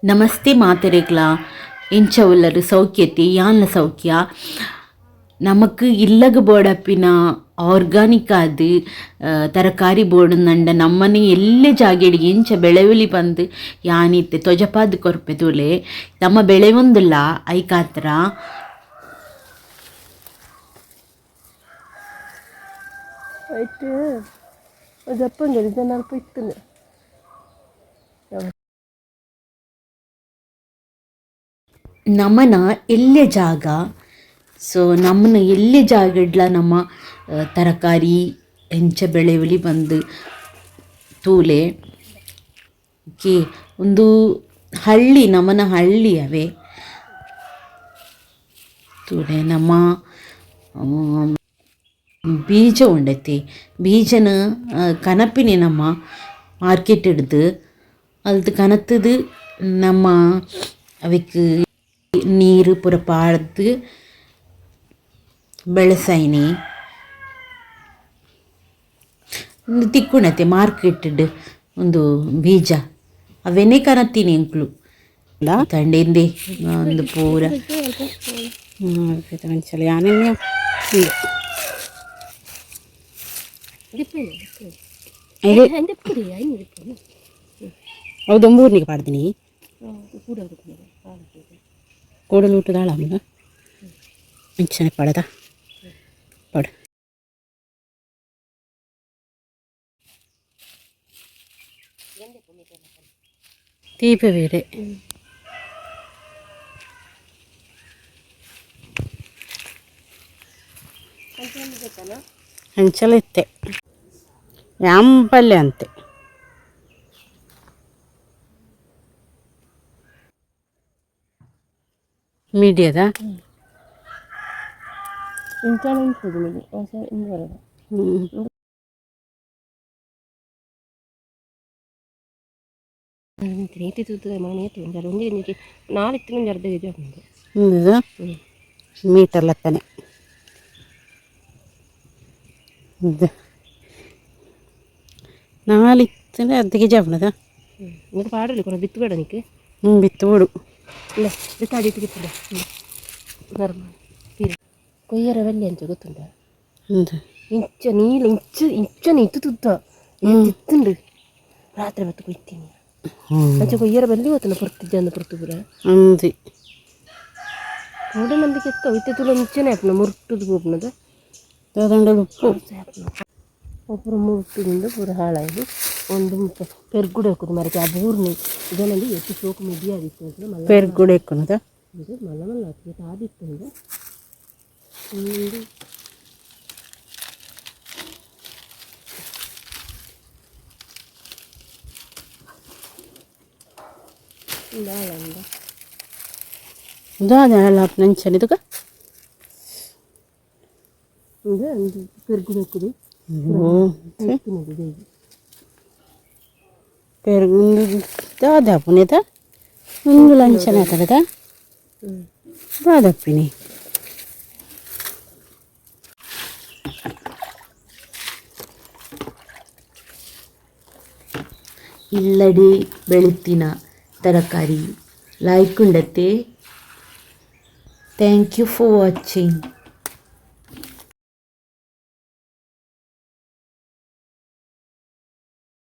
ನಮಸ್ತೆ ಮಾತೆರೆಗ್ಲ ಎಂಚ ಉಲ್ಲರು ಸೌಖ್ಯತೆ ಯಾನ್ಲ ಸೌಖ್ಯ ನಮಕ್ ಇಲ್ಲಗ ಬೋಡಪ್ಪಿನ ಆರ್ಗಾನಿಕ್ ಆದ್ ತರಕಾರಿ ಬೋಡುಂದಂಡ ನಮ್ಮನೆ ಎಲ್ಲೆ ಜಾಗೆಡಿಗೆ ಎಂಚ ಬೆಳೆವಲಿ ಬಂದು ಯಾನಿತ್ತೆ ತೊಜಪಾದ್ ಕೊರ್ಪೆ ತೂಲೆ ನಮ್ಮ ಬೆಳೆ ಒಂದುಲ್ಲ ಐಕಾತ್ರ ಆಯ್ತು ಅದಪ್ಪ ಅಲ್ಪ ಇತ್ತು ನಮ್ಮನ ಎಲ್ಲೆ ಜಾಗ ಸೊ ನಮ್ಮನ ಎಲ್ಲೆ ಜಾಗ ಇಡ್ಲ ನಮ್ಮ ತರಕಾರಿ ಎಂಚ ಬೆಳೆವಲಿ ಬಂದು ತೂಲೆ ಕೆ ಒಂದು ಹಳ್ಳಿ ನಮ್ಮನ ಹಳ್ಳಿ ಅವೇ ತೂಲೆ ನಮ್ಮ ಬೀಜ ಉಂಡೈತಿ ಬೀಜನ ಕನಪಿನಿ ನಮ್ಮ ಮಾರ್ಕೆಟ್ ಹಿಡ್ದು ಅಲ್ದು ಕನತ್ತದು ನಮ್ಮ ಅವಕ್ಕೆ ನೀರು ಪೂರ ಪಾಡ್ದು ಬೆಳೆಸೈನಿ ಒಂದು ತಿಕ್ಕುಣತೆ ಮಾರ್ಕೆಟ್ ಒಂದು ಬೀಜ ಅವೆನೇ ಕನತ್ತೀನಿ ಎಂಕ್ಲು ತಂಡೆಂದೆ ಒಂದು ಪೂರ ಮನುಷ್ಯ ಯಾನೇ ಅವು ದೊಂಬೂರ್ನಿಗೆ ಪಾಡ್ತೀನಿ ಕೂಡಲು ಊಟದಾಳ ಮೆಂಚನೆ ಪಡದ ಪಡ ದೀಪ ಬೇರೆ ಹಂಚಲ ಇತ್ತೆ ಯಾಂಪಲ್ಯ ಅಂತೆ ಮೀಡಿಯದ ಮೀಟರ್ ಲೆಕ್ಕನೆ ನಾಲಿತ್ತನೆ ಅರ್ಧಕ್ಕೆ ಜಾವಣದ ಪಾಡಲಿ ಕೊಡ ಬಿತ್ತಬೇಡ ನಿಕ್ಕೆ ಬಿತ್ತುಬಿಡು ಇಲ್ಲ ಬಿತ್ತಾಡಿಟ್ಟು ಬಿತ್ತದ ಕೊಯ್ಯರ ಬೆಲ್ಲಿ ಅಂತ ಗೊತ್ತುಂಟ ಇಂಚ ನೀಲ ಇಂಚನ ಇತ್ತು ತುತ್ತ ತಿತ್ತುಂಡು ರಾತ್ರಿ ಬತ್ತು ಕೊಯ್ತೀನಿ ಅಂಚೆ ಕೊಯ್ಯರ ಬೆಲ್ಲಿ ಗೊತ್ತಲ್ಲ ಪುರ್ತಿದ್ದ ಪುರ್ತು ಪುರ ಅಂದಿ ಮೂಢನಂಬಿಕೆ ಎತ್ತ ಇತ್ತೆ ತುಳ ಇಂಚನೆ ಆಪನ ಮುರುಟುದು ಗೋಪನದ ದಂಡಲು ಉಪ್ಪು ಒಬ್ಬರು ಮುಟ್ಟಿದಿಂದ ಪೂರ ಹಾಳಾಗಿ ಒಂದು ಪೆರ್ಗುಡೆ ಹಾಕೋದು ಮರಕ್ಕೆ ಆ ಬೂರ್ನಿ ಇದರಲ್ಲಿ ಎಷ್ಟು ಸೋಕು ಮಿಡಿ ಆಗಿತ್ತು ಪೆರ್ಗುಡೆ ಹಾಕೋದ ಇದು ಮಲ್ಲ ಮಲ್ಲ ಹಾಕಿ ಆದಿತ್ತು ಒಂದು ಉದಾಹರಣೆ ನಂಚನಿದುಗ ಪೆರ್ಗುಡೆ ಹಾಕೋದು పెరుగు దాదాపునేత ముందు లంచనే కదా దాదాపుని ಇಲ್ಲಡೆ ಬೆಳುತ್ತಿನ ತರಕಾರಿ ಲಾಯ್ಕ್ ಉಂಡತೆ ಥ್ಯಾಂಕ್ ಯು ಫಾರ್ ವಾಚಿಂಗ್.